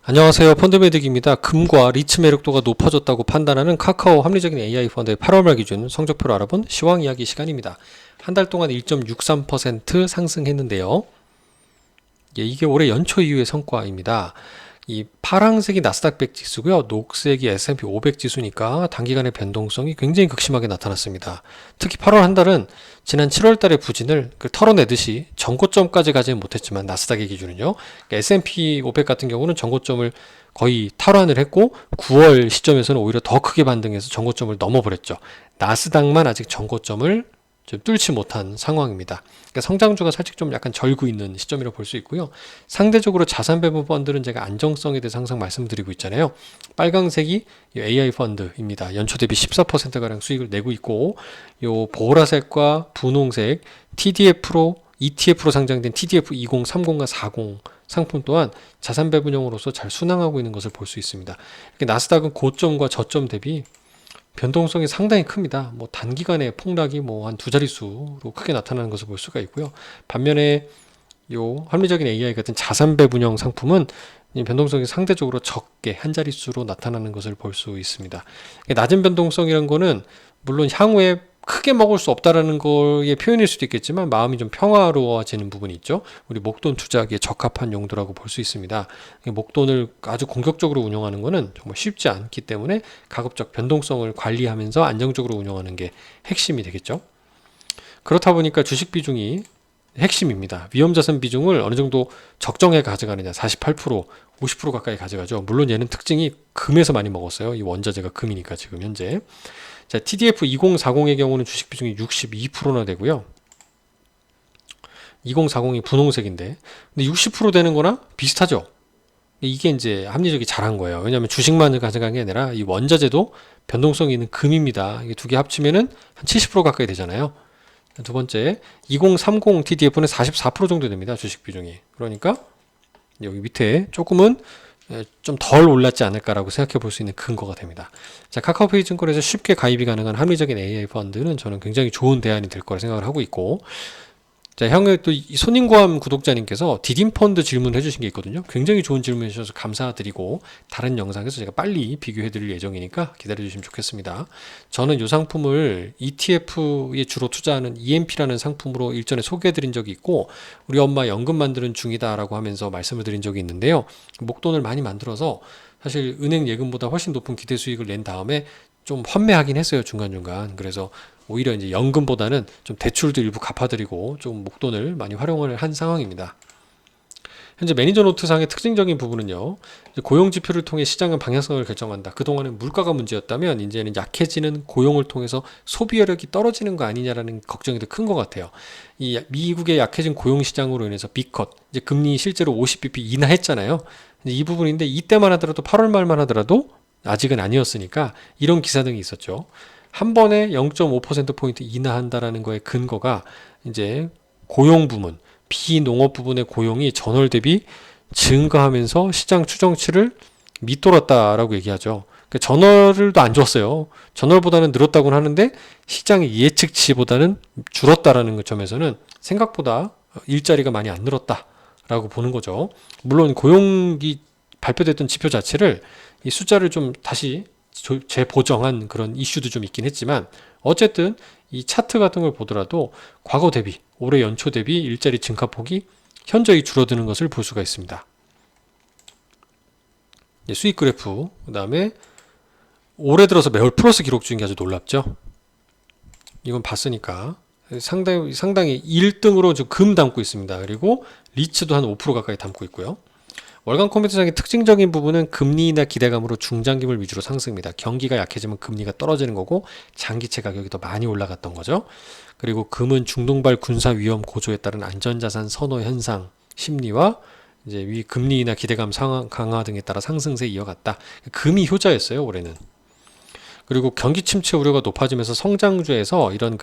안녕하세요. 펀드매직입니다. 금과 리츠 매력도가 높아졌다고 판단하는 카카오 합리적인 AI 펀드의 8월 말 기준 성적표를 알아본 시황 이야기 시간입니다. 한 달 동안 1.63% 상승했는데요. 이게 올해 연초 이후의 성과입니다. 이 파란색이 나스닥 100 지수고요. 녹색이 S&P 500 지수니까 단기간의 변동성이 굉장히 극심하게 나타났습니다. 특히 8월 한 달은 지난 7월 달의 부진을 털어내듯이 전고점까지 가지는 못했지만 나스닥의 기준은요. S&P 500 같은 경우는 전고점을 거의 탈환을 했고 9월 시점에서는 오히려 더 크게 반등해서 전고점을 넘어버렸죠. 나스닥만 아직 전고점을 좀 뚫지 못한 상황입니다. 그러니까 성장주가 살짝 좀 약간 절구 있는 시점이라고 볼 수 있고요. 상대적으로 자산 배분 펀드는 제가 안정성에 대해서 항상 말씀드리고 있잖아요. 빨강색이 AI 펀드입니다. 연초 대비 14%가량 수익을 내고 있고, 요 보라색과 분홍색 TDF로 ETF로 상장된 TDF 2030과 40 상품 또한 자산 배분용으로서 잘 순항하고 있는 것을 볼 수 있습니다. 나스닥은 고점과 저점 대비 변동성이 상당히 큽니다. 단기간에 폭락이 한 두 자릿수로 크게 나타나는 것을 볼 수가 있고요. 반면에 요 합리적인 AI 같은 자산 배분형 상품은 변동성이 상대적으로 적게 한 자릿수로 나타나는 것을 볼 수 있습니다. 낮은 변동성이라는 거는 물론 향후에 크게 먹을 수 없다라는 거의 표현일 수도 있겠지만 마음이 좀 평화로워지는 부분이 있죠. 우리 목돈 투자하기에 적합한 용도라고 볼 수 있습니다. 목돈을 아주 공격적으로 운영하는 거는 정말 쉽지 않기 때문에 가급적 변동성을 관리하면서 안정적으로 운영하는 게 핵심이 되겠죠. 그렇다 보니까 주식 비중이 핵심입니다. 위험자산 비중을 어느 정도 적정에 가져가느냐, 48%, 50% 가까이 가져가죠. 물론 얘는 특징이 금에서 많이 먹었어요. 이 원자재가 금이니까 지금 현재. 자, TDF 2040의 경우는 주식 비중이 62%나 되고요. 2040이 분홍색인데, 근데 60% 되는 거나 비슷하죠. 이게 이제 합리적이 잘한 거예요. 왜냐하면 주식만 가져간 게 아니라 이 원자재도 변동성이 있는 금입니다. 이게 두 개 합치면은 한 70% 가까이 되잖아요. 두 번째, 2030 TDF는 44% 정도 됩니다. 주식 비중이. 그러니까 여기 밑에 조금은 좀 덜 올랐지 않을까라고 생각해 볼 수 있는 근거가 됩니다. 자, 카카오페이 증권에서 쉽게 가입이 가능한 합리적인 AI 펀드는 저는 굉장히 좋은 대안이 될 거라 생각을 하고 있고, 자, 향후에 또 손인구함 구독자님께서 디딤 펀드 질문해 주신 게 있거든요. 굉장히 좋은 질문 해주셔서 감사드리고 다른 영상에서 제가 빨리 비교해 드릴 예정이니까 기다려 주시면 좋겠습니다. 저는 이 상품을 ETF에 주로 투자하는 EMP라는 상품으로 일전에 소개해 드린 적이 있고, 우리 엄마 연금 만드는 중이다라고 하면서 말씀을 드린 적이 있는데요. 목돈을 많이 만들어서 사실 은행 예금보다 훨씬 높은 기대 수익을 낸 다음에 좀 환매하긴 했어요, 중간중간. 그래서 오히려 이제 연금보다는 좀 대출도 일부 갚아드리고 좀 목돈을 많이 활용을 한 상황입니다. 현재 매니저 노트상의 특징적인 부분은요, 고용 지표를 통해 시장은 방향성을 결정한다. 그동안은 물가가 문제였다면 이제는 약해지는 고용을 통해서 소비여력이 떨어지는 거 아니냐라는 걱정이 더 큰 것 같아요. 이 미국의 약해진 고용 시장으로 인해서 B컷, 이제 금리 실제로 50bp 인하했잖아요. 이 부분인데 이때만 하더라도 8월 말만 하더라도 아직은 아니었으니까 이런 기사 등이 있었죠. 한 번에 0.5%포인트 인하한다라는 거의 근거가 이제 고용 부문, 비농업 부분의 고용이 전월 대비 증가하면서 시장 추정치를 밑돌았다라고 얘기하죠. 전월도 안 좋았어요. 전월보다는 늘었다고는 하는데 시장의 예측치보다는 줄었다라는 점에서는 생각보다 일자리가 많이 안 늘었다라고 보는 거죠. 물론 고용이 발표됐던 지표 자체를 이 숫자를 좀 다시 재보정한 그런 이슈도 좀 있긴 했지만 어쨌든 이 차트 같은 걸 보더라도 과거 대비 올해 연초 대비 일자리 증가폭이 현저히 줄어드는 것을 볼 수가 있습니다. 수익 그래프, 그 다음에 올해 들어서 매월 플러스 기록 중인 게 아주 놀랍죠. 이건 봤으니까 상당히 1등으로 지금 금 담고 있습니다. 그리고 리츠도 한 5% 가까이 담고 있고요. 월간 컴퓨터상의 특징적인 부분은 금리나 기대감으로 중장기물 위주로 상승입니다. 경기가 약해지면 금리가 떨어지는 거고 장기채 가격이 더 많이 올라갔던 거죠. 그리고 금은 중동발 군사 위험 고조에 따른 안전자산 선호 현상 심리와 이제 금리나 기대감 상황 강화 등에 따라 상승세 이어갔다. 금이 효자였어요, 올해는. 그리고 경기 침체 우려가 높아지면서 성장주에서 이런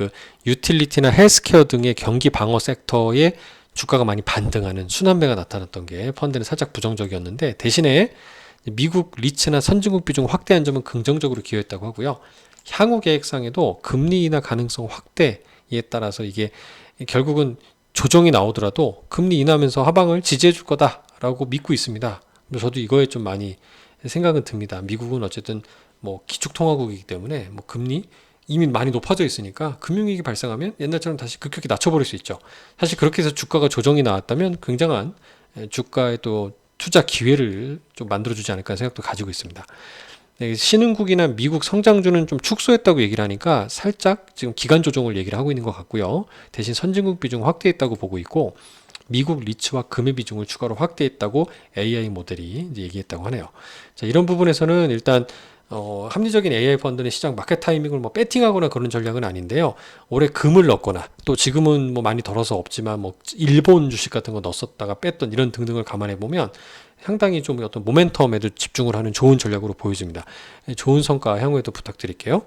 유틸리티나 헬스케어 등의 경기 방어 섹터의 주가가 많이 반등하는 순환매가 나타났던 게 펀드는 살짝 부정적이었는데, 대신에 미국 리츠나 선진국 비중 확대한 점은 긍정적으로 기여했다고 하고요. 향후 계획상에도 금리 인하 가능성 확대에 따라서 이게 결국은 조정이 나오더라도 금리 인하하면서 하방을 지지해 줄 거다라고 믿고 있습니다. 저도 이거에 좀 많이 생각은 듭니다. 미국은 어쨌든 뭐 기축통화국이기 때문에 뭐 금리 이미 많이 높아져 있으니까 금융위기 발생하면 옛날처럼 다시 급격히 낮춰버릴 수 있죠. 사실 그렇게 해서 주가가 조정이 나왔다면 굉장한 주가의 또 투자 기회를 좀 만들어주지 않을까 생각도 가지고 있습니다. 네, 신흥국이나 미국 성장주는 좀 축소했다고 얘기를 하니까 살짝 지금 기간 조정을 얘기를 하고 있는 것 같고요. 대신 선진국 비중 확대했다고 보고 있고 미국 리츠와 금의 비중을 추가로 확대했다고 AI 모델이 이제 얘기했다고 하네요. 자, 이런 부분에서는 일단 합리적인 AI 펀드는 시장 마켓 타이밍을 뭐 배팅하거나 그런 전략은 아닌데요. 올해 금을 넣거나 또 지금은 뭐 많이 덜어서 없지만 뭐 일본 주식 같은 거 넣었다가 뺐던 이런 등등을 감안해 보면 상당히 좀 어떤 모멘텀에도 집중을 하는 좋은 전략으로 보여집니다. 좋은 성과 향후에도 부탁드릴게요.